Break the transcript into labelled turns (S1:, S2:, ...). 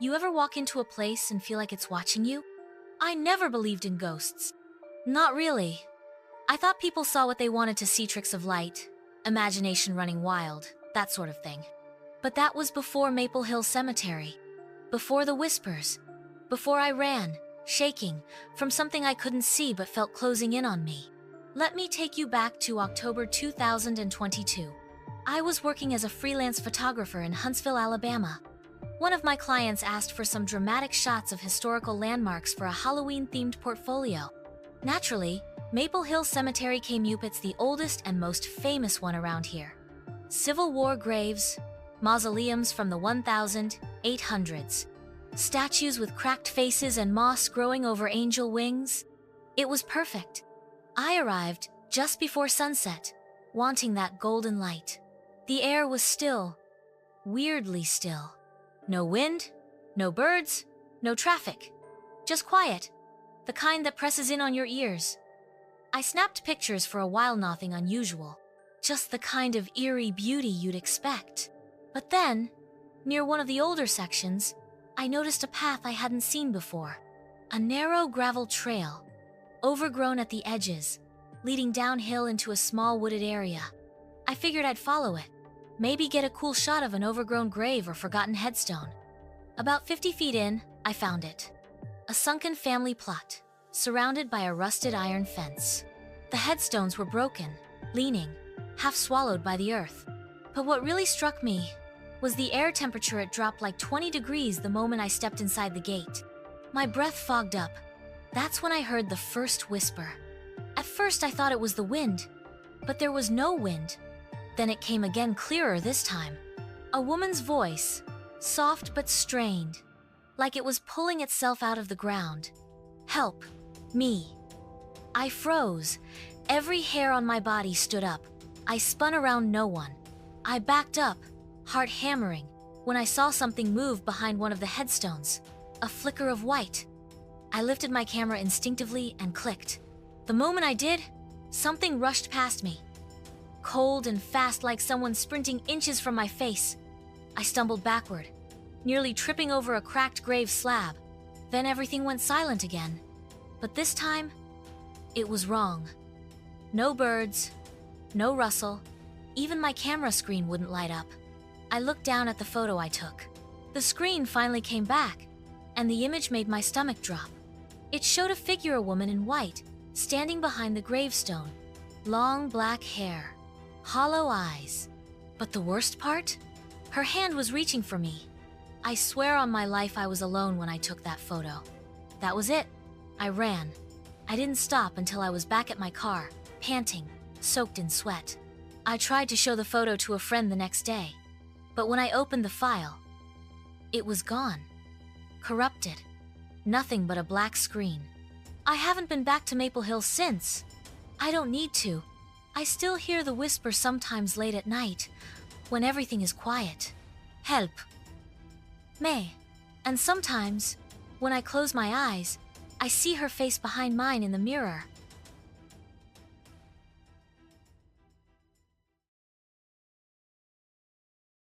S1: You ever walk into a place and feel like it's watching you? I never believed in ghosts. Not really. I thought people saw what they wanted to see, tricks of light, imagination running wild, that sort of thing. But that was before Maple Hill Cemetery, before the whispers, before I ran, shaking, from something I couldn't see but felt closing in on me. Let me take you back to October 2022. I was working as a freelance photographer in Huntsville, Alabama. One of my clients asked for some dramatic shots of historical landmarks for a Halloween-themed portfolio. Naturally, Maple Hill Cemetery came up. It's the oldest and most famous one around here. Civil War graves, mausoleums from the 1800s, statues with cracked faces and moss growing over angel wings. It was perfect. I arrived just before sunset, wanting that golden light. The air was still, weirdly still. No wind, no birds, no traffic. Just quiet, the kind that presses in on your ears. I snapped pictures for a while, nothing unusual. Just the kind of eerie beauty you'd expect. But then, near one of the older sections, I noticed a path I hadn't seen before. A narrow gravel trail, overgrown at the edges, leading downhill into a small wooded area. I figured I'd follow it, maybe get a cool shot of an overgrown grave or forgotten headstone. About 50 feet in, I found it. A sunken family plot, surrounded by a rusted iron fence. The headstones were broken, leaning, half swallowed by the earth. But what really struck me was the air temperature. It dropped like 20 degrees the moment I stepped inside the gate. My breath fogged up. That's when I heard the first whisper. At first I thought it was the wind, but there was no wind. Then it came again, clearer this time. A woman's voice, soft but strained, like it was pulling itself out of the ground. Help, me. I froze. Every hair on my body stood up. I spun around, no one. I backed up, heart hammering, when I saw something move behind one of the headstones. A flicker of white. I lifted my camera instinctively and clicked. The moment I did, something rushed past me. Cold and fast, like someone sprinting inches from my face. I stumbled backward, nearly tripping over a cracked grave slab. Then everything went silent again. But this time, it was wrong. No birds, no rustle. Even my camera screen wouldn't light up. I looked down at the photo I took. The screen finally came back, and the image made my stomach drop. It showed a figure, a woman in white, standing behind the gravestone. Long black hair, hollow eyes. But the worst part? Her hand was reaching for me. I swear on my life I was alone when I took that photo. That was it. I ran. I didn't stop until I was back at my car, panting, soaked in sweat. I tried to show the photo to a friend the next day, but when I opened the file, it was gone. Corrupted. Nothing but a black screen. I haven't been back to Maple Hill since. I don't need to. I still hear the whisper sometimes late at night, when everything is quiet. Help. May. And sometimes, when I close my eyes, I see her face behind mine in the mirror.